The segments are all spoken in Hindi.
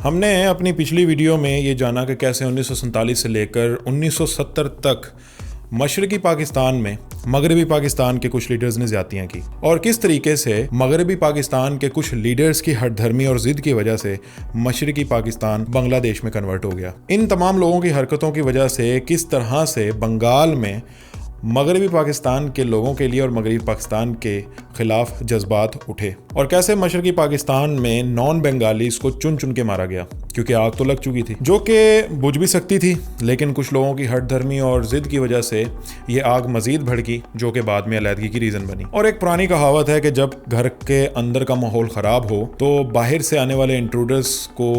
हमने अपनी पिछली वीडियो में ये जाना कि कैसे 1947 से लेकर 1970 तक मशरकी पाकिस्तान में मगरबी पाकिस्तान के कुछ लीडर्स ने ज़्यादतियाँ की और किस तरीके से मगरबी पाकिस्तान के कुछ लीडर्स की हठधर्मी और ज़िद की वजह से मशरकी पाकिस्तान बांग्लादेश में कन्वर्ट हो गया। इन तमाम लोगों की हरकतों की वजह से किस तरह से बंगाल में मगरबी पाकिस्तान के लोगों के लिए और मगरबी पाकिस्तान के खिलाफ जज्बात उठे और कैसे मशरकी पाकिस्तान में नॉन बंगालीज को चुन चुन के मारा गया क्योंकि आग तो लग चुकी थी जो कि बुझ भी सकती थी, लेकिन कुछ लोगों की हठधर्मी और जिद की वजह से ये आग मजीद भड़की जो कि बाद में अलहदगी की रीज़न बनी। और एक पुरानी कहावत है कि जब घर के अंदर का माहौल ख़राब हो तो बाहर से आने वाले इंट्रूडर्स को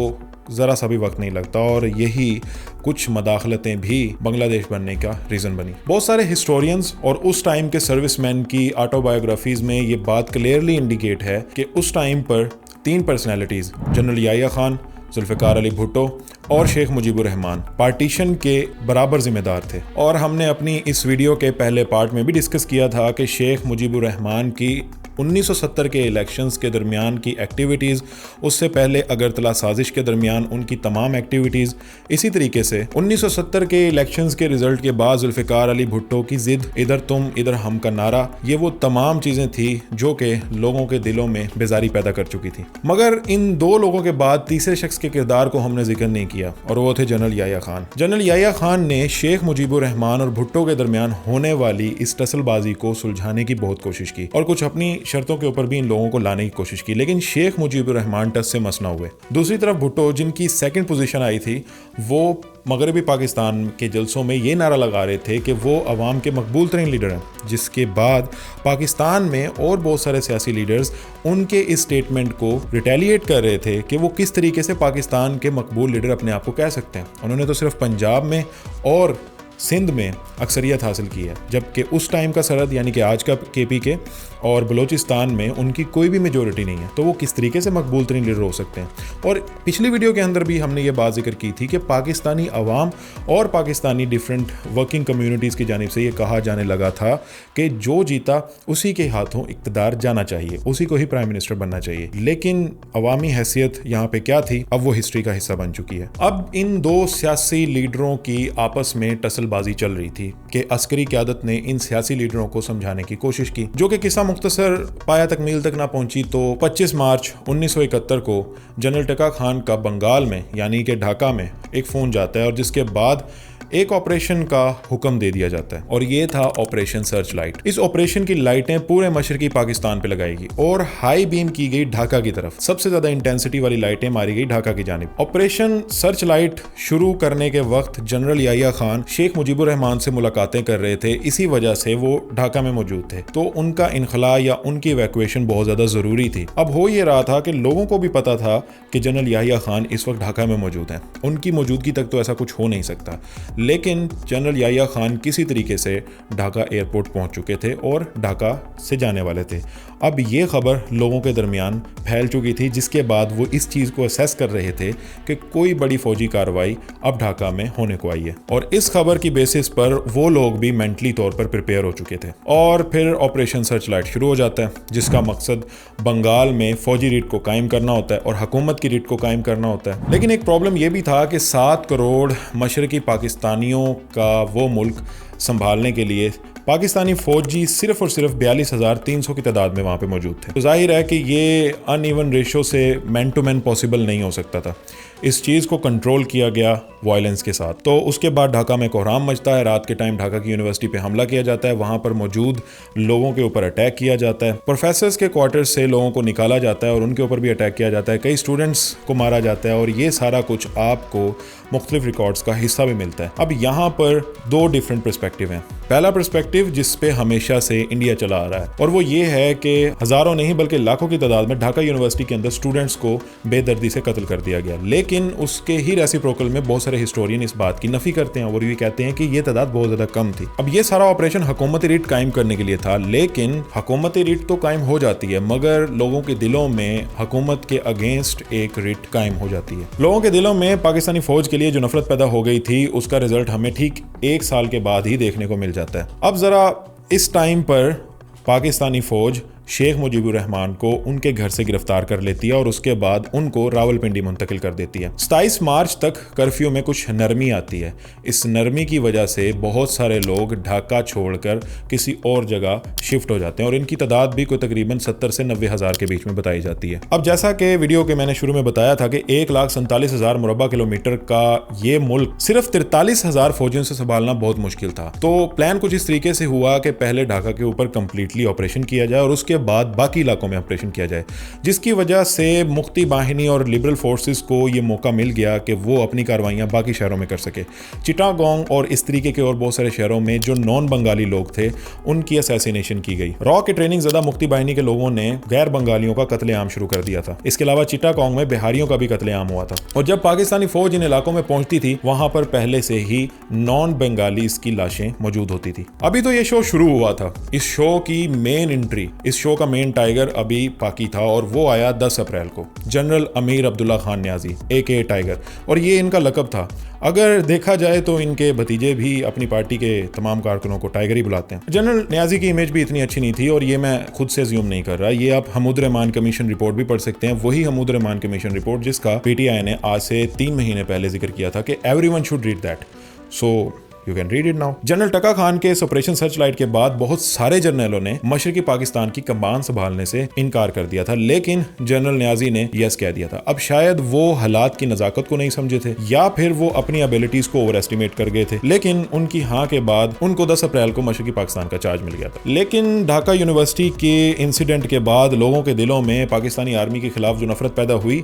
ज़रा सा भी वक्त नहीं लगता और यही कुछ मदाखलतें भी बांग्लादेश बनने का रीज़न बनी। बहुत सारे हिस्टोरियंस और उस टाइम के सर्विसमैन की ऑटोबायोग्राफीज़ में ये बात क्लियरली इंडिकेट है कि उस टाइम पर तीन पर्सनैलिटीज़ जनरल याहिया खान, जुल्फ़िकार अली भुट्टो और शेख मुजीबुर रहमान पार्टीशन के बराबर जिम्मेदार थे। और हमने अपनी इस वीडियो के पहले पार्ट में भी डिस्कस किया था कि शेख मुजीबुर रहमान की 1970 के इलेक्शंस के दरमियान की एक्टिविटीज़, उससे पहले अगरतला साजिश के दरमियान उनकी तमाम एक्टिविटीज़, इसी तरीके से 1970 के इलेक्शंस के रिजल्ट के बाद जुल्फ़िकार अली भुट्टो की ज़िद, इधर तुम इधर हम का नारा, ये वो तमाम चीज़ें थी जो कि लोगों के दिलों में बेजारी पैदा कर चुकी थी। मगर इन दो लोगों के बाद तीसरे शख्स के किरदार को हमने जिक्र नहीं किया और वो थे जनरल याहिया खान। जनरल याहिया खान ने शेख मुजीबुर रहमान और भुट्टो के दरमियान होने वाली इस टसलबाजी को सुलझाने की बहुत कोशिश की और कुछ अपनी शर्तों के ऊपर भी इन लोगों को लाने की कोशिश की, लेकिन शेख मुजीबुर रहमान टस से मस ना हुए। दूसरी तरफ भुट्टो, जिनकी सेकंड पोजीशन आई थी, वो मगरबी पाकिस्तान के जलसों में ये नारा लगा रहे थे कि वो अवाम के मकबूल तरीन लीडर हैं, जिसके बाद पाकिस्तान में और बहुत सारे सियासी लीडर्स उनके इस स्टेटमेंट को रिटेलिएट कर रहे थे कि वो किस तरीके से पाकिस्तान के मकबूल लीडर अपने आप को कह सकते हैं। उन्होंने तो सिर्फ पंजाब में और सिंध में अक्सरियत हासिल की है, जबकि उस टाइम का सरहद यानी कि आज का केपी के और बलूचिस्तान में उनकी कोई भी मेजोरिटी नहीं है, तो वो किस तरीके से मकबूल तरीन लीडर हो सकते हैं। और पिछली वीडियो के अंदर भी हमने ये बात जिक्र की थी कि पाकिस्तानी अवाम और पाकिस्तानी डिफरेंट वर्किंग कम्युनिटीज़ की जानिब से ये कहा जाने लगा था कि जो जीता उसी के हाथों इक़्तिदार जाना चाहिए, उसी को ही प्राइम मिनिस्टर बनना चाहिए। लेकिन अवामी हैसियत यहाँ पे क्या थी, अब वो हिस्ट्री का हिस्सा बन चुकी है। अब इन दो सियासी लीडरों की आपस में टसलबाजी चल रही थी कि अस्करी क़यादत ने इन सियासी लीडरों को समझाने की कोशिश की, जो कि किस्सा मुख्तसर पाया तकमील तक ना पहुंची तो 25 मार्च 1971 को जनरल टका खान का बंगाल में यानी कि ढाका में एक फ़ोन जाता है और जिसके बाद एक ऑपरेशन का हुक्म दे दिया जाता है और ये था ऑपरेशन सर्च लाइट। इस ऑपरेशन की लाइटें पूरे मशरकी पाकिस्तान पे लगाएगी और हाई बीम की गई ढाका की तरफ। सबसे ज्यादा इंटेंसिटी वाली लाइटें मारी गई ढाका की जानिब। ऑपरेशन सर्च लाइट शुरू करने के वक्त जनरल याहिया खान शेख मुजीबुर रहमान से मुलाकातें कर रहे थे, इसी वजह से वो ढाका में मौजूद थे, तो उनका इनखला या उनकी इवैक्यूएशन बहुत ज्यादा जरूरी थी। अब हो ये रहा था कि लोगों को भी पता था कि जनरल याहिया खान इस वक्त ढाका में मौजूद हैं, उनकी मौजूदगी तक तो ऐसा कुछ हो नहीं सकता, लेकिन जनरल याहिया खान किसी तरीके से ढाका एयरपोर्ट पहुंच चुके थे और ढाका से जाने वाले थे। अब ये खबर लोगों के दरमियान फैल चुकी थी, जिसके बाद वो इस चीज़ को असेस कर रहे थे कि कोई बड़ी फौजी कार्रवाई अब ढाका में होने को आई है और इस खबर की बेसिस पर वो लोग भी मेंटली तौर पर प्रिपेयर हो चुके थे। और फिर ऑपरेशन सर्च लाइट शुरू हो जाता है, जिसका मकसद बंगाल में फौजी रीट को कायम करना होता है और हुकूमत की रीट को कायम करना होता है। लेकिन एक प्रॉब्लम यह भी था कि 7 करोड़ मशरकी पाकिस्तानियों का वो मुल्क संभालने के लिए पाकिस्तानी फौजी सिर्फ और सिर्फ 42,300 की तादाद में वहाँ पे मौजूद थे। तो जाहिर है कि ये अनइवन रेशो से मैन टू मैन पॉसिबल नहीं हो सकता था। इस चीज़ को कंट्रोल किया गया वायलेंस के साथ। तो उसके बाद ढाका में कोहराम मचता है। रात के टाइम ढाका की यूनिवर्सिटी पे हमला किया जाता है, वहाँ पर मौजूद लोगों के ऊपर अटैक किया जाता है, प्रोफेसर्स के क्वार्टर्स से लोगों को निकाला जाता है और उनके ऊपर भी अटैक किया जाता है, कई स्टूडेंट्स को मारा जाता है और ये सारा कुछ आपको मुख्तलिफ रिकॉर्ड्स का हिस्सा भी मिलता है। अब यहाँ पर 2 डिफरेंट पर्सपेक्टिव हैं। पहला पर्सपेक्टिव जिस पे हमेशा से इंडिया चला आ रहा है और वो ये है कि हज़ारों नहीं बल्कि लाखों की तादाद में ढाका यूनिवर्सिटी के अंदर स्टूडेंट्स को बेदर्दी से कत्ल कर दिया गया, लेकिन उसके ही रेसिप्रोकल में बहुत सारे हिस्टोरियन इस बात की नफी करते हैं और ये कहते हैं कि ये तादाद बहुत ज़्यादा कम थी। अब ये सारा ऑपरेशन हुकूमती रीट कायम करने के लिए था, लेकिन हुकूमती रीट तो कायम हो जाती है मगर लोगों के दिलों में हुकूमत के अगेंस्ट एक रीट कायम हो जाती है। लोगों के दिलों में पाकिस्तानी फौज के लिए जो नफरत पैदा हो गई थी उसका रिजल्ट हमें ठीक 1 साल के बाद ही देखने को मिल जाता है। अब जरा इस टाइम पर पाकिस्तानी फौज शेख मुजीबुर रहमान को उनके घर से गिरफ्तार कर लेती है और उसके बाद उनको रावलपिंडी मुंतकिल कर देती है। 27 मार्च तक कर्फ्यू में कुछ नरमी आती है। इस नरमी की वजह से बहुत सारे लोग ढाका छोड़कर किसी और जगह शिफ्ट हो जाते हैं और इनकी तादाद भी कोई तकरीबन 70 से 90 हज़ार के बीच में बताई जाती है। अब जैसा कि वीडियो के मैंने शुरू में बताया था कि 1,47,000 मुरब्बा किलोमीटर का ये मुल्क सिर्फ 43,000 फौजियों से संभालना बहुत मुश्किल था। तो प्लान कुछ इस तरीके से हुआ कि पहले ढाका के ऊपर कंप्लीटली ऑपरेशन किया जाए और उसके बाद बाकी इलाकों में ऑपरेशन किया जाए, जिसकी वजह से मुक्ति बाहिनी और लिबरल फोर्सेस को ये मौका मिल गया कि वो अपनी कार्रवाइयां बाकी शहरों में कर सके। चिटागोंग और इस तरीके के और बहुत सारे शहरों में जो नॉन बंगाली लोग थे उनकी असैसिनेशन की गई। रॉ के ट्रेनिंग ज़्यादा मुक्ति बाहिनी के लोगों ने गैर बंगालियों का कत्लेआम शुरू कर दिया था। इसके अलावा चिटागोंग में बिहारियों का भी कत्लेआम हुआ था और जब पाकिस्तानी फौज इन इलाकों में पहुंचती थी वहां पर पहले से ही नॉन बंगालीज की लाशें मौजूद होती थी। अभी तो ये शो शुरू हुआ था। इस शो की मेन एंट्री, इस शो का मेन टाइगर अभी पाकी था और वो आया 10 अप्रैल को। General Amir Abdullah Khan Niazi AK tiger, और ये इनका लक़ब था। अगर देखा जाए तो इनके भतीजे भी अपनी पार्टी के तमाम कारकुनों को टाइगर ही बुलाते हैं। जनरल न्याजी की इमेज भी इतनी अच्छी नहीं थी और ये मैं खुद से ज़्यूम नहीं कर रहा। ये आप हमूद रहमान कमीशन रिपोर्ट भी पढ़ सकते हैं। वही हमूद रहमान कमीशन रिपोर्ट जिसका PTI ने आज से 3 महीने पहले जिक्र किया था कि everyone should read that, so you can read it now. General टका खान के इस ऑपरेशन सर्चलाइट के बाद बहुत सारे जर्नलों ने मशरकी पाकिस्तान की कमान संभालने से इनकार कर दिया था, लेकिन जनरल न्याजी ने यस कह दिया था। अब शायद वो हालात की नजाकत को नहीं समझे थे या फिर वो अपनी एबिलिटीज को ओवर एस्टिमेट कर गए थे, लेकिन उनकी हाँ के बाद उनको 10 अप्रैल को मशरकी पाकिस्तान का चार्ज मिल गया था। लेकिन ढाका यूनिवर्सिटी के इंसिडेंट के बाद लोगों के दिलों में पाकिस्तानी आर्मी के खिलाफ जो नफरत पैदा हुई,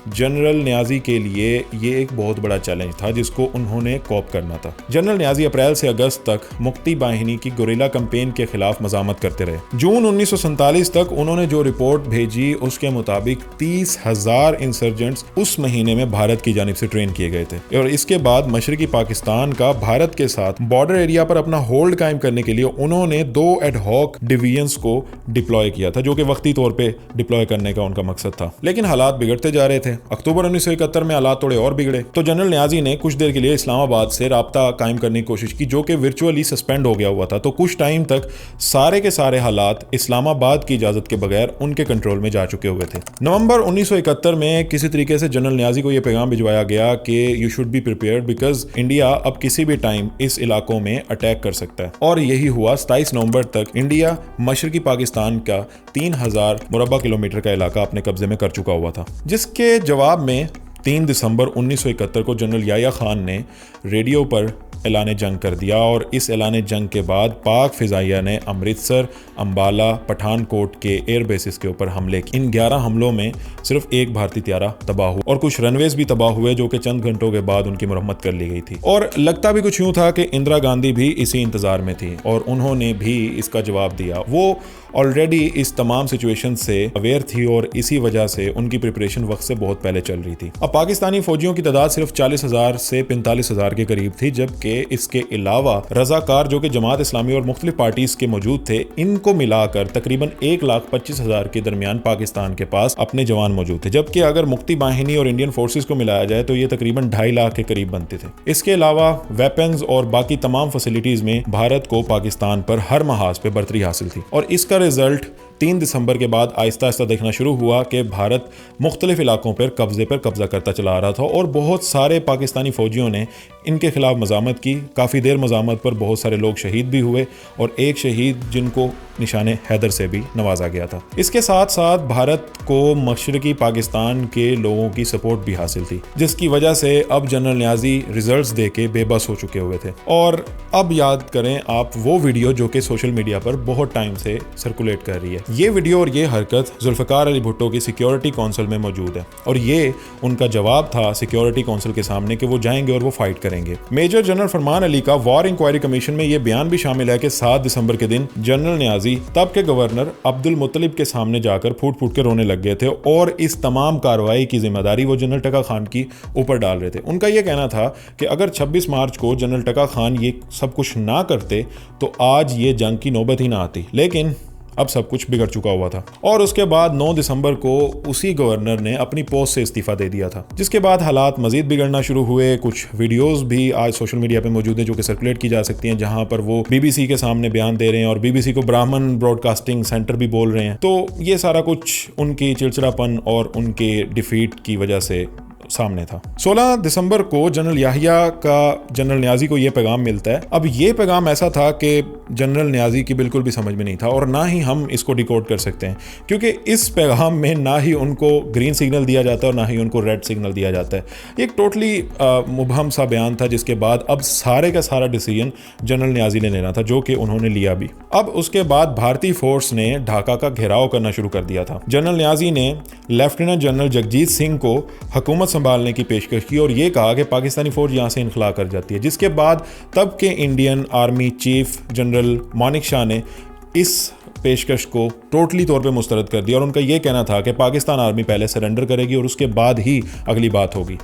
जनरल न्याजी के लिए ये एक बहुत बड़ा चैलेंज था जिसको उन्होंने कॉप करना था। जनरल न्याजी अप्रैल से अगस्त तक मुक्ति बाहिनी की गोरिल्ला कैंपेन के खिलाफ मजामत करते रहे। जून 1947 तक उन्होंने जो रिपोर्ट भेजी उसके मुताबिक 30,000 इंसर्जेंट्स उस महीने में भारत की जानिब से ट्रेन किए गए थे और इसके बाद मशरकी पाकिस्तान का भारत के साथ बॉर्डर एरिया पर अपना होल्ड कायम करने के लिए उन्होंने 2 एडहॉक डिवीजन्स को डिप्लॉय किया था, जो कि वक्ती तौर पे डिप्लॉय करने का उनका मकसद था। लेकिन हालात बिगड़ते जा रहे थे। अक्टूबर 1971 में हालात थोड़े और बिगड़े तो जनरल न्याजी ने कुछ देर के लिए इस्लामाबाद से राब्ता कायम करने की कोशिश की, जो कि वर्चुअली सस्पेंड हो गया हुआ था। तो कुछ टाइम तक सारे के सारे हालात इस्लामाबाद की इजाजत के बगैर उनके कंट्रोल में जा चुके हुए थे। नवंबर 1971 में किसी तरीके से जनरल न्याजी को यह पैगाम भिजवाया गया कि you should be prepared because India अब किसी भी टाइम इस इलाकों में अटैक कर सकता है। और यही हुआ। 27 नवंबर तक इंडिया मशरकी पाकिस्तान का 3,000 मुरब्बा किलोमीटर का इलाका अपने कब्जे में कर चुका हुआ था, जिसके जवाब में 3 दिसंबर 1971 को जनरल याया खान ने रेडियो पर ऐलान जंग कर दिया और इस ऐलान जंग के बाद पाक फिजाइया ने अमृतसर, अंबाला, पठानकोट के एयर बेसिस के ऊपर हमले किए। इन 11 हमलों में सिर्फ एक भारतीय त्यारा तबाह हुआ और कुछ रनवेज भी तबाह हुए, जो कि चंद घंटों के बाद उनकी मरम्मत कर ली गई थी। और लगता भी कुछ यूं था कि इंदिरा गांधी भी इसी इंतजार में थी और उन्होंने भी इसका जवाब दिया। वो ऑलरेडी इस तमाम सिचुएशन से अवेयर थी और इसी वजह से उनकी प्रिपरेशन वक्त से बहुत पहले चल रही थी। अब पाकिस्तानी फौजियों की तादाद सिर्फ 40,000 से 45,000 के करीब थी, जबकि इसके अलावा रजाकार जो कि जमात इस्लामी और मुख्तलिफ पार्टीज के मौजूद थे, इनको मिलाकर तकरीबन 1,25,000 के दरमियान पाकिस्तान के पास अपने जवान मौजूद थे, जबकि अगर मुक्ति बाहिनी और इंडियन फोर्सेस को मिलाया जाए तो ये तकरीबन 2.5 लाख के करीब बनते थे। इसके अलावा वेपन्स और बाकी तमाम फैसिलिटीज में भारत को पाकिस्तान पर हर महाज पे बर्तरी हासिल थी और इसका रिजल्ट 3 दिसंबर के बाद आहिस्ता आहिस्ता देखना शुरू हुआ कि भारत मुख्तलिफ इलाकों पर कब्जा करता चला आ रहा था और बहुत सारे पाकिस्तानी फौजियों ने इनके खिलाफ मजामत की। काफ़ी देर मजामत पर बहुत सारे लोग शहीद भी हुए और एक शहीद जिनको निशाने हैदर से भी नवाजा गया था। इसके साथ साथ भारत को मशरकी पाकिस्तान के लोगों की सपोर्ट भी हासिल थी, जिसकी वजह से अब जनरल न्याजी रिजल्ट्स देके बेबस हो चुके हुए थे। और अब याद करें आप वो वीडियो जो कि सोशल मीडिया पर बहुत टाइम से सर्कुलेट कर रही है। ये वीडियो और ये हरकत जुल्फकार अली भुट्टो की सिक्योरिटी काउंसिल में मौजूद है और ये उनका जवाब था सिक्योरिटी काउंसिल के सामने कि वो जाएंगे और वो फाइट करेंगे। मेजर जनरल फरमान अली का वॉर इंक्वायरी कमीशन में यह बयान भी शामिल है कि 7 दिसंबर के दिन जनरल न्याजी तब के गवर्नर अब्दुल मुत्तलिब के सामने जाकर फूट फूट के रोने लग गए थे और इस तमाम कार्रवाई की जिम्मेदारी वो जनरल टका खान की ऊपर डाल रहे थे। उनका यह कहना था कि अगर 26 मार्च को जनरल टका खान ये सब कुछ ना करते तो आज ये जंग की नौबत ही ना आती। लेकिन अब सब कुछ बिगड़ चुका हुआ था। और उसके बाद 9 दिसंबर को उसी गवर्नर ने अपनी पोस्ट से इस्तीफा दे दिया था, जिसके बाद हालात मजीद बिगड़ना शुरू हुए। कुछ वीडियोस भी आज सोशल मीडिया पे मौजूद है जो कि सर्कुलेट की जा सकती हैं, जहां पर वो BBC के सामने बयान दे रहे हैं और BBC को ब्राह्मण ब्रॉडकास्टिंग सेंटर भी बोल रहे हैं। तो ये सारा कुछ उनकी चिड़चिड़ापन और उनके डिफीट की वजह से सामने था। 16 दिसंबर को जनरल याहिया का जनरल न्याजी को यह पैगाम मिलता है। अब ये पैगाम ऐसा था कि जनरल न्याजी की बिल्कुल भी समझ में नहीं था और ना ही हम इसको डिकोड कर सकते हैं, क्योंकि इस पैगाम में ना ही उनको ग्रीन सिग्नल दिया जाता है और ना ही उनको रेड सिग्नल दिया जाता है। एक टोटली मुबहम सा बयान था, जिसके बाद अब सारे का सारा डिसीजन जनरल न्याजी ने लेना था, जो कि उन्होंने लिया भी। अब उसके बाद भारतीय फोर्स ने ढाका का घेराव करना शुरू कर दिया था। जनरल न्याजी ने लेफ्टिनेंट जनरल जगजीत सिंह को हुकूमत संभालने की पेशकश की और ये कहा कि पाकिस्तानी फौज यहां से इनखला कर जाती है, जिसके बाद तब के Indian army chief general Manik Shah ने इस पेशकश को टोटली तौर पे मुस्तरद कर दिया और उनका यह कहना था कि पाकिस्तान आर्मी पहले सरेंडर करेगी और उसके बाद ही अगली बात होगी।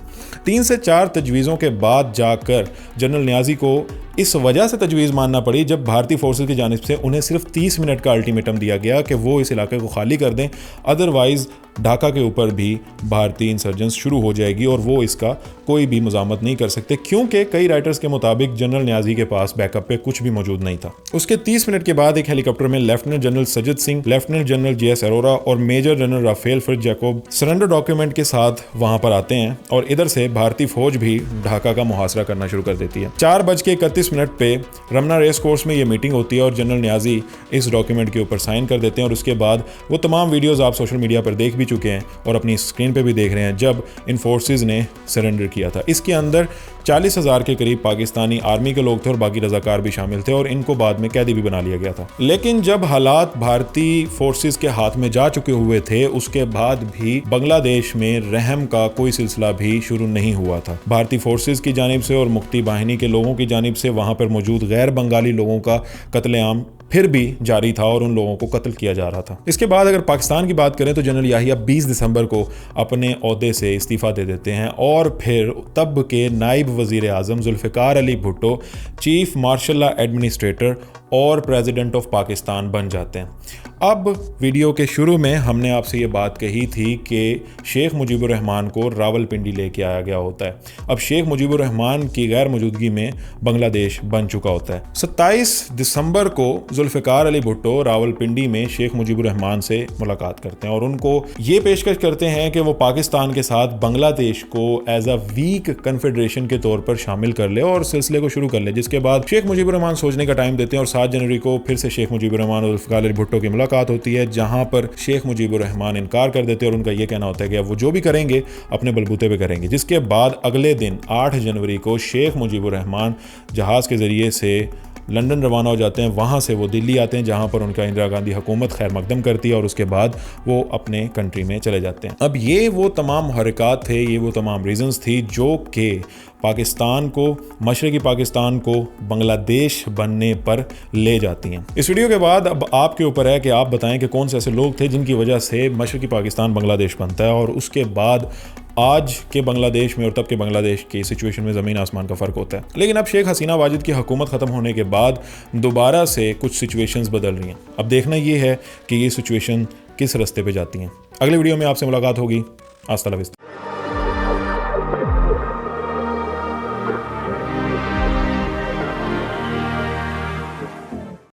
3 से 4 तजवीज़ों के बाद जाकर जनरल न्याजी को इस वजह से तजवीज़ मानना पड़ी जब भारतीय फोर्सेस की जानिब से उन्हें सिर्फ 30 मिनट का अल्टीमेटम दिया गया कि वो इस इलाके को खाली कर दें, अदरवाइज़ ढाका के ऊपर भी भारतीय इंसर्जेंस शुरू हो जाएगी और वो इसका कोई भी मज़ामत नहीं कर सकते, क्योंकि कई राइटर्स के मुताबिक जनरल न्याजी के पास बैकअप पे कुछ भी मौजूद नहीं था। उसके 30 मिनट के बाद एक हेलीकॉप्टर में lieutenant general Sajjad Singh, lieutenant general JS Arora और मेजर जनरल राफेल फिर जैकोब सरेंडर डॉक्यूमेंट के साथ वहां पर आते हैं और इधर से भारतीय फौज भी ढाका का मुहासरा करना शुरू कर देती है। 4:31 पे रमना रेस कोर्स में ये मीटिंग होती है और जनरल न्याजी इस डॉक्यूमेंट के ऊपर साइन कर देते हैं और उसके बाद वो तमाम वीडियोस आप सोशल मीडिया पर देख भी चुके हैं और अपनी स्क्रीन पे भी देख रहे हैं जब इन फोर्सेस ने सरेंडर किया था। इसके अंदर 40,000 के करीब पाकिस्तानी आर्मी के लोग थे और बाकी रजाकार भी शामिल थे और इनको बाद में कैदी भी बना लिया गया था। लेकिन जब हालात भारतीय फोर्सेस के हाथ में जा चुके हुए थे, उसके बाद भी बांग्लादेश में रहम का कोई सिलसिला भी शुरू नहीं हुआ था। भारतीय फोर्सेस की जानिब से और मुक्ति बाहिनी के लोगों की जानिब से वहां पर मौजूद गैर बंगाली लोगों का कत्लेआम फिर भी जारी था और उन लोगों को कत्ल किया जा रहा था। इसके बाद अगर पाकिस्तान की बात करें तो जनरल याहिया 20 दिसंबर को अपने ओहदे से इस्तीफा दे देते हैं और फिर तब के नायब वजीर आज़म Zulfikar Ali Bhutto chief martial law administrator और प्रेसिडेंट ऑफ पाकिस्तान बन जाते हैं। अब वीडियो के शुरू में हमने आपसे ये बात कही थी कि शेख मुजीबुर रहमान को रावलपिंडी लेके आया गया होता है। अब शेख मुजीबुर रहमान की गैर मौजूदगी में बांग्लादेश बन चुका होता है। 27 दिसंबर को जुल्फ़िकार अली भुट्टो रावलपिंडी में शेख मुजीबुर रहमान से मुलाकात करते हैं और उनको ये पेशकश करते हैं कि वो पाकिस्तान के साथ बांग्लादेश को एज अ वीक कन्फेडरेशन के तौर पर शामिल कर ले और सिलसिले को शुरू कर ले। जिसके बाद शेख मुजीबुर रहमान सोचने का टाइम देते हैं और 7 जनवरी को फिर से शेख मुजीबुर रहमान और जुल्फ़िकार अली भुट्टो की मुलाकात होती है, जहां पर शेख मुजीबुर रहमान इनकार कर देते हैं और उनका यह कहना होता है कि अब वो जो भी करेंगे अपने बलबूते पे करेंगे। जिसके बाद अगले दिन 8 जनवरी को शेख मुजीबुर रहमान जहाज़ के ज़रिए से लंदन रवाना हो जाते हैं। वहाँ से वो दिल्ली आते हैं जहाँ पर उनका इंदिरा गांधी हुकूमत खैर मकदम करती है और उसके बाद वो अपने कंट्री में चले जाते हैं। अब ये वो तमाम हरकत थे, ये वो तमाम रीजंस थी जो कि पाकिस्तान को, मशरकी पाकिस्तान को बांग्लादेश बनने पर ले जाती हैं। इस वीडियो के बाद अब आपके ऊपर है कि आप बताएं कि कौन से ऐसे लोग थे जिनकी वजह से मशरकी पाकिस्तान बांग्लादेश बनता है और उसके बाद आज के बांग्लादेश में और तब के बांग्लादेश की सिचुएशन में ज़मीन आसमान का फ़र्क होता है। लेकिन अब शेख हसीना वाजिद की हुकूमत ख़त्म होने के बाद दोबारा से कुछ सिचुएशंस बदल रही हैं। अब देखना ये है कि ये सिचुएशन किस रास्ते पे जाती हैं। अगले वीडियो में आपसे मुलाकात होगी। अस्सलाम वालेकुम।